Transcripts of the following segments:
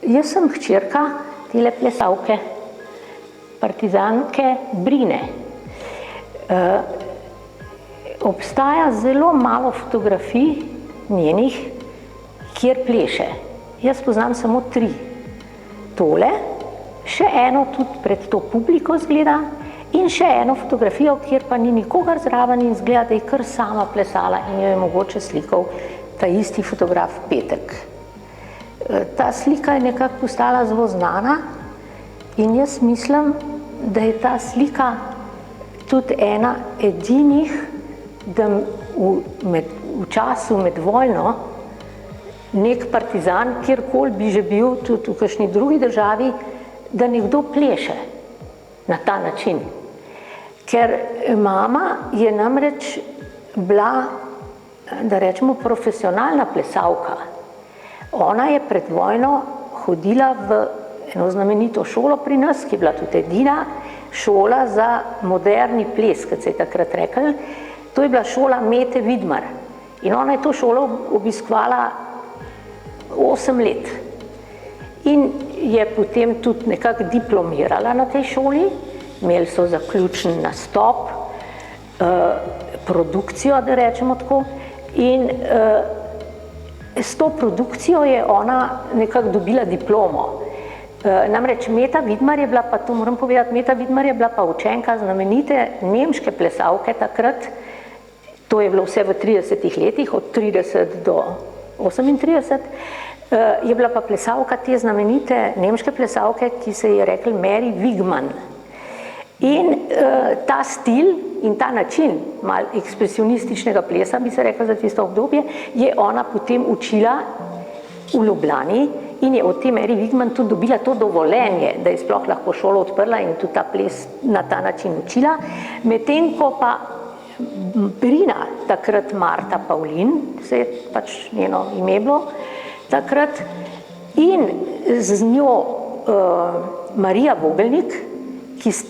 Jaz sem hčerka tele plesalke, partizanke Brine. Obstaja zelo malo fotografij njenih, kjer pleše. Jaz poznam samo 3. Tole, še eno tudi pred to publiko zgleda in še eno fotografijo, kjer pa ni nikogar zraven in zgleda, da je kar sama plesala in jo je mogoče slikal ta isti fotograf Petek. Ta slika je nekako postala zelo znana in jaz mislim, da je ta slika tudi ena edinih, da v času med vojno nek partizan, kjerkoli bi že bil, tudi v kakšni drugi državi, da nekdo pleše na ta način. Ker mama je namreč bila, da rečemo, profesionalna plesalka. Ona je pred vojno hodila v eno znamenito šolo pri nas, ki je bila tudi edina šola za moderni ples, kot se je takrat rekel. To je bila šola Mete Vidmar. In ona je to šolo obiskvala 8 let. In je potem tudi nekako diplomirala na tej šoli. Imeli so zaključen nastop, produkcijo, da rečemo tako. In s to produkcijo je ona nekako dobila diplomo. Namreč Meta Vidmar je bila, pa to moram povedati, Meta Vidmar je bila pa učenka znamenite nemške plesalke takrat. To je bilo vse v 30 letih, od 30 do 38. Je bila pa plesalka te znamenite nemške plesalke, ki se je rekel Mary Wigman. In ta stil in ta način malo ekspresionističnega plesa, bi se rekla za tisto obdobje, je ona potem učila v Ljubljani in je od te Mary Wigman tudi dobila to dovoljenje, da je sploh lahko šolo odprla in tudi ta ples na ta način učila. Medtem ko pa Brina, takrat Marta Pavlin, se je pač njeno ime bilo takrat, in z njo Marija Vogelnik,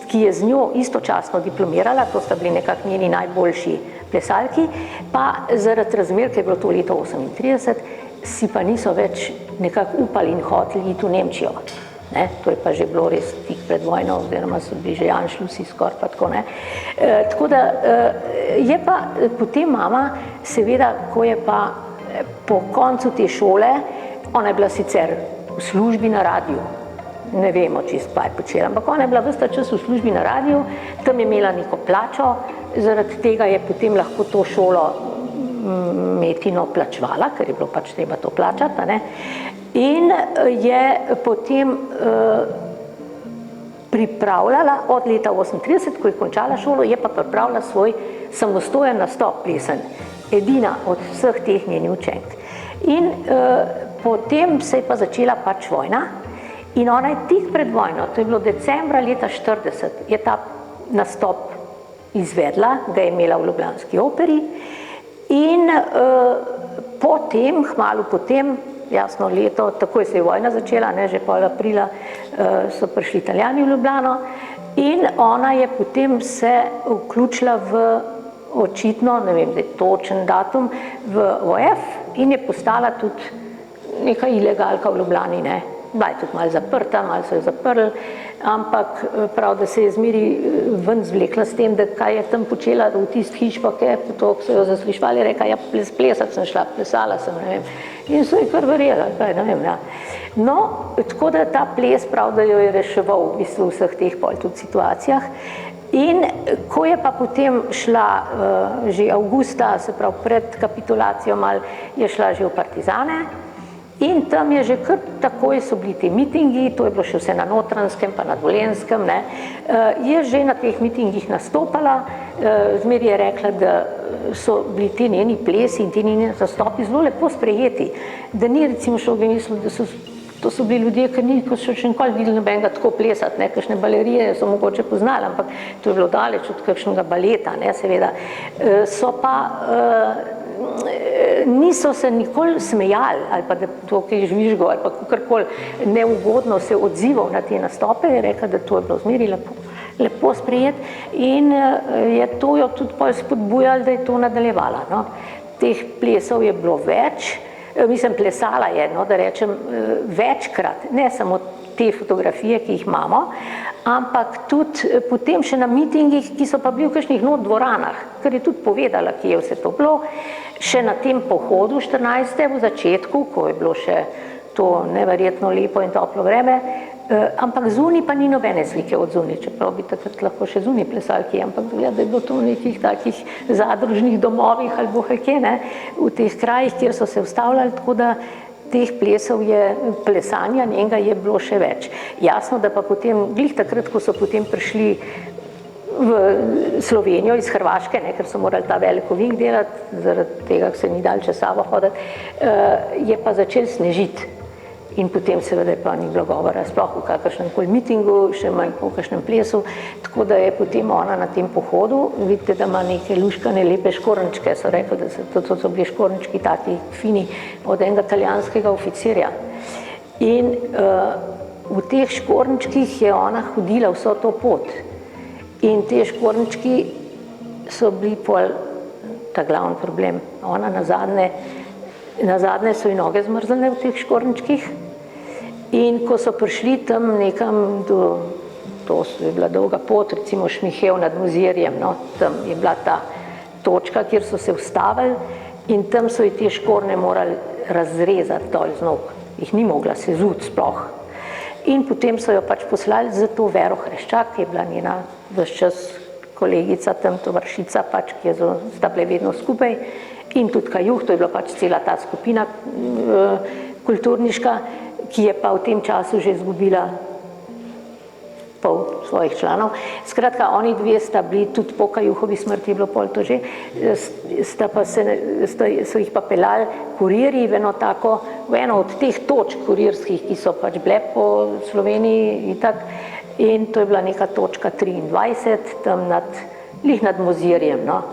ki je z njo istočasno diplomirala, to sta bili nekako njeni najboljši plesalki, pa zaradi razmer, ker je bilo to leto 38, si pa niso več nekako upali in hoteli iti v Nemčijo. To je pa že bilo res tik pred vojno, oziroma so bili že Anšlusi skoraj pa tako. Tako da je pa potem mama, seveda, ko je pa po koncu te šole, ona je bila sicer v službi na radiju, ne vemo čisto, kaj je počela, ampak ona je bila ves ta čas v službi na radiju, tam je imela neko plačo, zaradi tega je potem lahko to šolo Metino plačevala, ker je bilo pač treba to plačati, in je potem pripravljala od leta 38, ko je končala šolo, je pa pripravila svoj samostojen nastop plesen, edina od vseh teh njenih učenk. In potem se je pa začela pač vojna in ona je tik pred vojno, to je bilo decembra leta 40, je ta nastop izvedla, ga je imela v ljubljanski operi. In potem, kmalu potem, jasno leto, takoj se je vojna začela, že pol aprila so prišli Italijani v Ljubljano in ona je potem se vključila v očitno, ne vem, da je točen datum, v OF in je postala tudi neka ilegalka v Ljubljani, Bila je tudi malo zaprta, malo so jo zaprli, ampak prav, da se je zmeri ven zvlekla s tem, da kaj je tam počela v tist hiš, pa kaj, to so jo zaslišvali, reka, ja, plesat sem šla, plesala sem, ne vem. In so ji kar verjela, kaj, ne vem, No, tako da ta ples, prav, da jo je reševal v bistvu vseh teh pol tudi situacijah. In ko je pa potem šla že avgusta, se pravi pred kapitulacijo malo, je šla že v partizane, in tam je že kar takoj so bili ti mitingi, to je bilo še vse na Notranjskem pa na Dolenjskem, je že na teh mitingih nastopala, zmeri je rekla, da so bili ti njeni plesi in ti njeni nastopi zelo lepo sprejeti, da ni recimo šel bi mislil, da to so bili ljudje, ki niso še nikoli videli nobenega tako plesati, kakšne balerije so mogoče poznali, ampak to je bilo daleč od kakšnega baleta, seveda. So pa niso se nikoli smejali ali pa da to kaj žvižgal ali pa kakorkoli neugodno se odzival na te nastope, je rekla, da to je bilo zmeri lepo sprejeti in je to jo tudi pol spodbujalo, da je to nadaljevala. Teh plesov je bilo več, mislim, plesala je, no, da rečem, večkrat, ne samo te fotografije, ki jih imamo, ampak tudi potem še na mitingih, ki so pa bili v kakšnih dvoranah, ker je tudi povedala, kje je vse to bilo, še na tem pohodu 14. v začetku, ko je bilo še to neverjetno lepo in toplo vreme, ampak zunaj pa ni nobene slike od zunaj, čeprav bi takrat lahko še zunaj plesali kje, ampak gleda, da je bilo to v nekih takih zadružnih domovih ali bohekje, ne, v teh krajih, kjer so se ustavljali, tako da teh plesov je, plesanja njenega je bilo še več. Jasno, da pa potem, glih takrat, ko so potem prišli v Slovenijo iz Hrvaške, ne, ker so morali ta velik ovink delati, zaradi tega, ker se ni dal čez sabo hoditi, je pa začel snežiti. In potem seveda pa ni bilo govora sploh v kakršnem koli mitingu, še manj po kakšnem plesu, tako da je potem ona na tem pohodu, vidite, da ima neke luškane lepe škornčke, so rekli, da to so bili škornčki taki fini od enega italijanskega oficirja. In v teh škornčkih je ona hodila vso to pot. In te škornčki so bili pol ta glavni problem. Ona nazadnje so ji noge zmrznile v teh škornčkih. In ko so prišli tam nekam to je bila dolga pot, recimo Šmihev nad Mozirjem, no, tam je bila ta točka, kjer so se ustavili in tam so ji te škorne morali razrezati dol z nog, jih ni mogla sezuti sploh. In potem so jo pač poslali za to Vero Hreščak, ki je bila njena ves čas kolegica, tam tovarišica pač, ki sta bile vedno skupaj, in tudi Kajuh, to je bila pač cela ta skupina kulturniška, ki je pa v tem času že izgubila pol svojih članov. Skratka, oni dve sta bili, tudi po Kajuhovi smrti je bilo pol to že, so jih pa peljali kurirji v eno od teh točk kurirskih, ki so pač bile po Sloveniji itak, in to je bila neka točka 23, tam lih nad Mozirjem, no.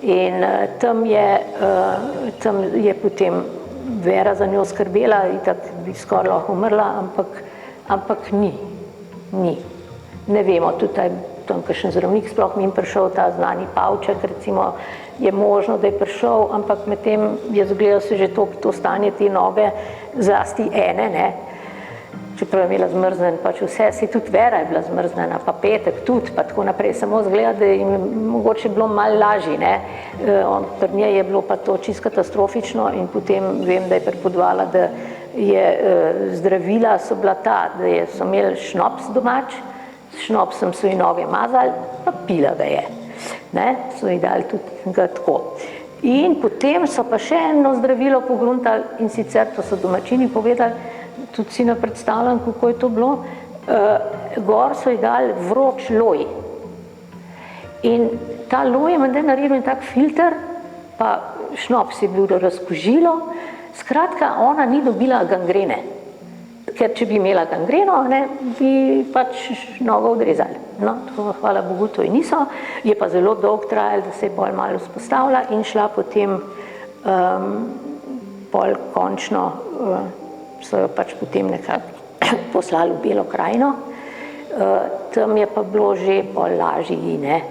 In tam je potem Vera za njo skrbela, itak bi skoraj lahko umrla, ampak ni. Ne vemo, tudi tam kakšen zdravnik sploh ni prišel, ta znani Pavček, recimo, je možno, da je prišel, ampak medtem je zgledalo se že to stanje te noge, zlasti ene, ne, čeprav je imela zmrznjen pač vse, si tudi Vera je bila zmrznjena, pa Petek tudi, pa tako naprej, samo zgleda, da jim je mogoče bilo malo lažje, ne. Pri njej je bilo pa to čisto katastrofično in potem vem, da je pripovedovala, da je zdravila so bila ta, da so imeli šnops domač, s šnopsom so ji noge mazali, pa pila ga je, ne, so ji dali tudi ga tako. In potem so pa še eno zdravilo pogruntali in sicer, to so domačini povedali, tudi si ne predstavljam, kako je to bilo, gor so ji dali vroč loj. In ta loj je menda naredil tak filter, pa šnops je bil razkužilo, skratka, ona ni dobila gangrene, ker če bi imela gangreno, ne, bi pač nogo odrezali. No, hvala Bogu, to ji niso, je pa zelo dolgo trajalo, da se je bolj malo vzpostavila in šla potem bolj končno, so jo pač potem nekako poslali v Belo krajino, tam je pa bilo že bolj lažje, ne.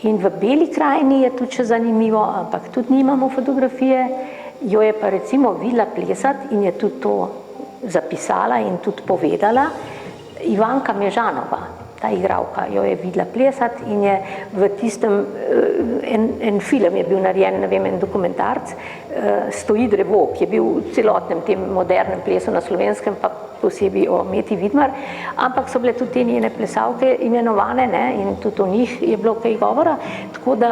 In v Beli krajini je tudi še zanimivo, ampak tudi nimamo fotografije, jo je pa recimo videla plesati in je tudi to zapisala in tudi povedala Ivanka Mežanova, ta igralka, jo je videla plesati in je v tistem, en film je bil narejen, ne vem, en dokumentarc, Stoji drevo, ki je bil v celotnem tem modernem plesu na Slovenskem, pa posebej o Meti Vidmar, ampak so bile tudi te njene plesavke imenovane, ne, in tudi o njih je bilo kaj govora, tako da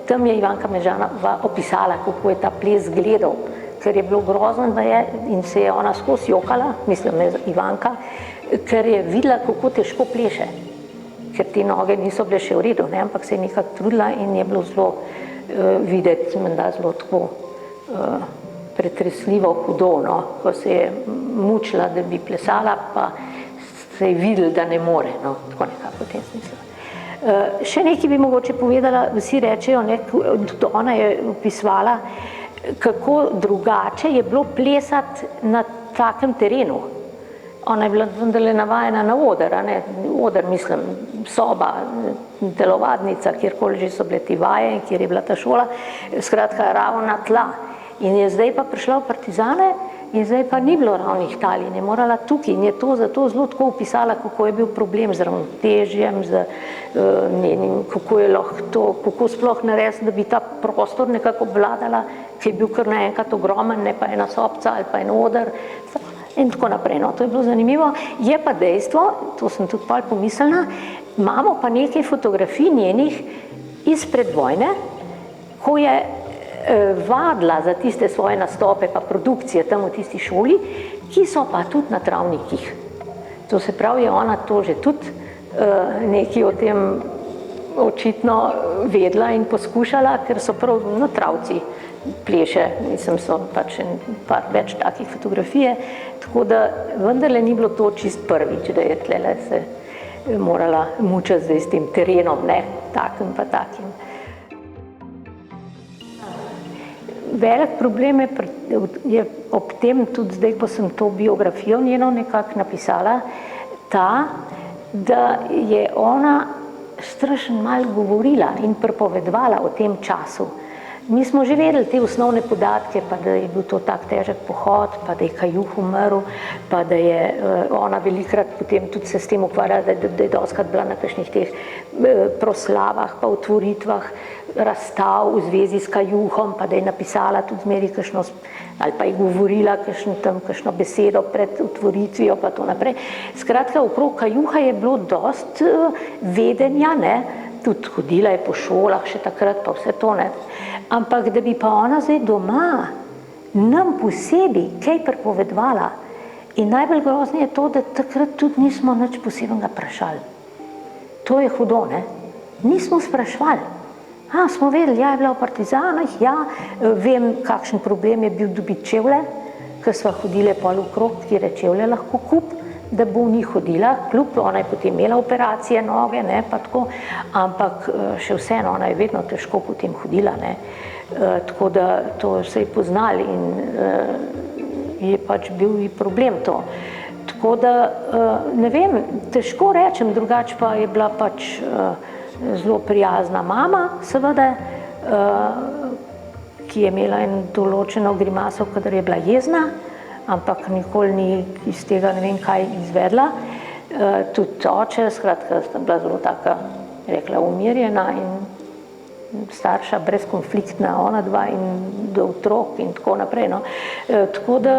tam je Ivanka Mežanova opisala, kako je ta ples gledal, ker je bilo grozno, da je, in se je ona skozi jokala, mislim, Ivanka, ker je videla, kako težko pleše, ker te noge niso bile še v redu, ne, ampak se je nekako trudila in je bilo zelo videti, menda zelo tako pretresljivo hudo, no, ko se je mučila, da bi plesala, pa se je videla, da ne more, no, tako nekako v tem smislu. Še nekaj bi mogoče povedala, vsi rečejo, ne, tudi ona je opisovala, kako drugače je bilo plesati na takem terenu. Ona je bila vendarle navajena na oder, a ne, oder mislim, soba, telovadnica, kjerkoli že so bile te vaje, kjer je bila ta šola, skratka ravna tla. In je zdaj pa prišla v partizane in zdaj pa ni bilo ravnih tal in je morala tukaj in je to zato zelo tako opisala, kako je bil problem z ravnotežjem, kako je lahko to, kako sploh narediti, da bi ta prostor nekako obvladala, ki je bil kar naenkrat ogromen, ne pa ena sobca ali pa en oder in tako naprej. No, to je bilo zanimivo. Je pa dejstvo, to sem tudi pol pomislila, imamo pa nekaj fotografij njenih izpred vojne, ko je vadila za tiste svoje nastope pa produkcije tam v tisti šoli, ki so pa tudi na travnikih. To se pravi, je ona to že tudi nekaj o tem očitno vedela in poskušala, ker so prav na travci pleše, mislim, so pač par več takih fotografije, tako da vendarle ni bilo to čist prvič, da je tlele se morala mučati zdaj s tem terenom, ne, takim pa takim. Velik problem je ob tem, tudi zdaj, ko sem to biografijo njeno nekako napisala, ta, da je ona strašno malo govorila in pripovedovala o tem času. Mi smo že vedeli te osnovne podatke, pa da je bil to tak težek pohod, pa da je Kajuh umrl, pa da je ona velikrat potem tudi se s tem ukvarjala, da je dostikrat bila na kakšnih teh proslavah pa otvoritvah razstav v zvezi s Kajuhom, pa da je napisala tudi zmeri kakšno, ali pa je govorila kakšno besedo pred otvoritvijo pa to naprej. Skratka, okrog Kajuha je bilo dosti vedenja, ne, tudi hodila je po šolah še takrat pa vse to, ne. Ampak da bi pa ona zdaj doma nam posebej kaj pripovedovala in najbolj grozno je to, da takrat tudi nismo nič posebnega vprašali. To je hudo, ne? Nismo spraševali. Smo vedeli, ja, je bila v partizanih, ja, vem, kakšen problem je bil dobiti čevlje, ker sva hodile pol okrog, kjer je čevlje lahko kup, da bo v njih hodila, kljub, ona je potem imela operacije noge, ne, pa tako, ampak še vseeno, ona je vedno težko potem hodila, ne, tako da to se je poznali in je pač bil problem to. Tako da, ne vem, težko rečem, drugače pa je bila pač zelo prijazna mama, seveda, ki je imela en določeno grimaso, kadar je bila jezna, ampak nikoli ni iz tega ne vem kaj izvedla. Tudi oče, skratka, sta bila zelo taka, rekla, umirjena in starša, brezkonfliktna, ona dva in do otrok in tako naprej, no. Tako da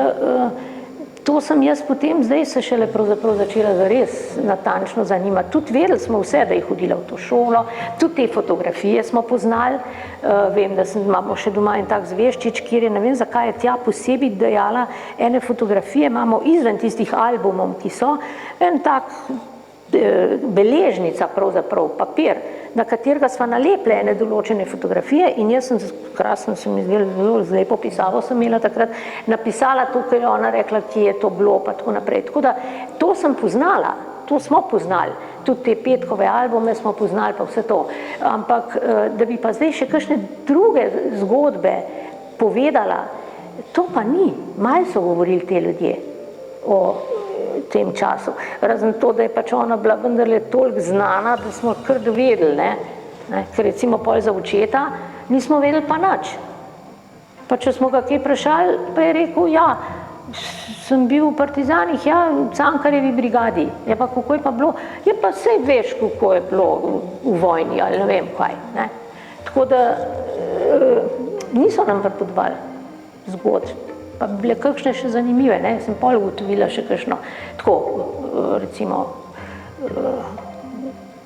to sem jaz potem, zdaj se šele pravzaprav začela zares natančno zanimati. Tudi vedeli smo vse, da je hodila v to šolo, tudi te fotografije smo poznali. Vem, da imamo še doma en tak zveščič, kjer je, ne vem, zakaj je tja posebej dajala ene fotografije, imamo izven tistih albumov, ki so, en tak beležnica, pravzaprav papir, na katerega sva nalepile ene določene fotografije in jaz sem, krasno se mi zdelo, zelo z lepo pisavo sem imela takrat, napisala to, kar je ona rekla, kje je to bilo, pa tako naprej. Tako da, to sem poznala, to smo poznali, tudi te Petkove albume smo poznali, pa vse to. Ampak, da bi pa zdaj še kakšne druge zgodbe povedala, to pa ni. Malo so govorili te ljudje o tem času. Razen to, da je pač ona bila vendarle toliko znana, da smo kar dovedeli, ne. Ker recimo pol za očeta nismo vedeli pa nič. Pa če smo ga kaj vprašali, pa je rekel, ja, sem bil v partizanih, ja, v Cankarjevi brigadi. Ja, pa kako je pa bilo? Ja, pa saj veš, kako je bilo v vojni, ali ne vem kaj, ne. Tako da niso nam pripovedovali zgodb. Pa bi bile kakšne še zanimive, ne, sem pol ugotovila še kakšno, tako, recimo,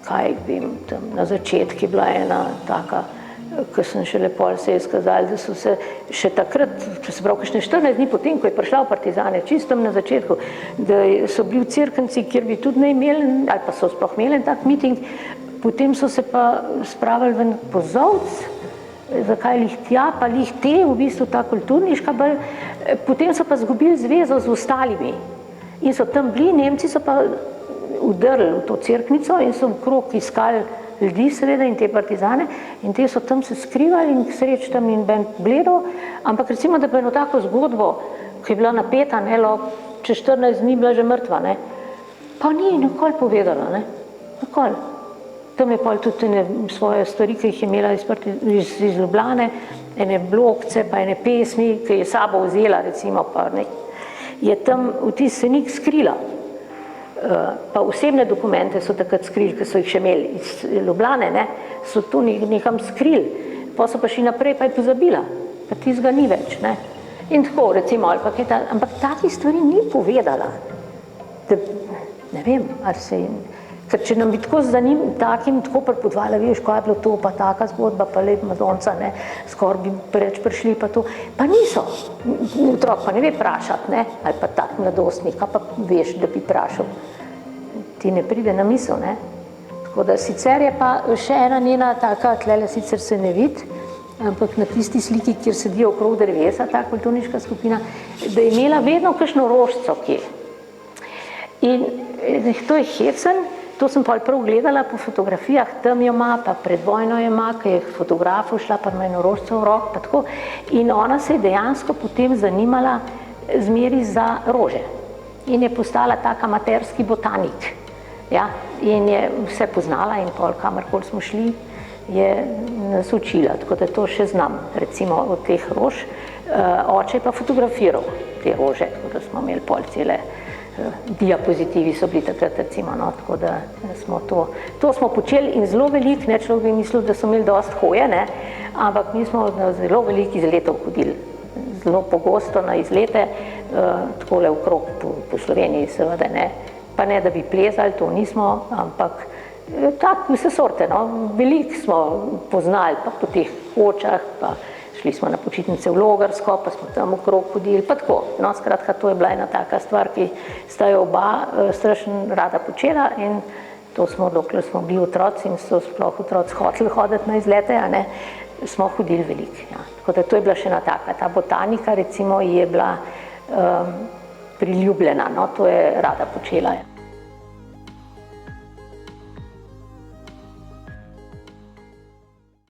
kaj vem, tam na začetku je bila ena taka, ko sem šele pol se je skazali, da so se še takrat, če se pravi, kakšne 14 dni potem, ko je prišla v partizane, čisto na začetku, da so bili v Cerknici, kjer bi tudi ne imeli, ali pa so sploh imeli tak miting, potem so se pa spravili ven pozovc, zakaj lih tja, pa lih te, v bistvu ta kulturniška, potem so pa zgubili zvezo z ostalimi in so tam bili, Nemci so pa udrli v to Cerknico in so okrog iskali ljudi seveda in te partizane in te so tam se skrivali in k sreči tam in ben gledal, ampak recimo, da pa eno tako zgodbo, ki je bila napeta, ne, čez 14 dni bila že mrtva, ne, pa ni nikoli povedala, ne, nikoli. Tam je pol tudi svoje stvari, ki jih je imela iz Ljubljane, ene blokce, pa ene pesmi, ki je sabo vzela, recimo, pa je tam v tisti senik skrila. Pa osebne dokumente so takrat skrili, ki so jih še imeli iz Ljubljane, so to nekam skrili, pa so pa šli naprej, pa je pozabila, pa tistega ni več, In tako, recimo, ampak takih stvari ni povedala, da, ne vem, ali se je, ker če nam bi tako takim tako prepodvala, veš, kaj je bilo to, pa taka zgodba, pa lep Madonca, skoraj bi preč prišli, pa to, pa niso, otrok pa ne ve vprašati, ali pa tak mladostnik, pa veš, da bi vprašal, ti ne pride na misel, Tako da sicer je pa še ena njena taka, tlele sicer se ne vidi, ampak na tisti sliki, kjer sedijo okrog drevesa, ta kulturniška skupina, da je imela vedno kakšno rožico kje. In to je hecen, to sem pa prav gledala po fotografijah, tam jo ima, pa pred vojno jo ima, ki je fotografov šla, pa ima eno rožico v rok, pa tako. In ona se je dejansko potem zanimala zmeri za rože. In je postala tak amaterski botanik. In je vse poznala in pol, kamorkoli smo šli, je nas učila, tako da to še znam, recimo od teh rož. Oče je pa fotografiral te rože, tako da smo imeli pol cele diapozitivi so bili takrat, recimo, tako da smo to smo počeli in zelo veliko, človek bi mislil, da so imeli dosti hoje, ampak mi smo na zelo veliko izletov hodili, zelo pogosto na izlete, takole okrog po Sloveniji, seveda, pa ne, da bi plezali, to nismo, ampak tako vse sorte, veliko smo poznali, pa po teh Hočah, pa šli smo na počitnice v Logarsko, pa smo tam okrog hodili, pa tako. Skratka, to je bila ena taka stvar, ki sta jo oba strašno rada počela in to smo, dokler smo bili otroci in so sploh otroci hoteli hoditi na izlete, smo hodili veliko. Tako da to je bila še ena taka. Ta botanika, recimo, je bila priljubljena, to je rada počela.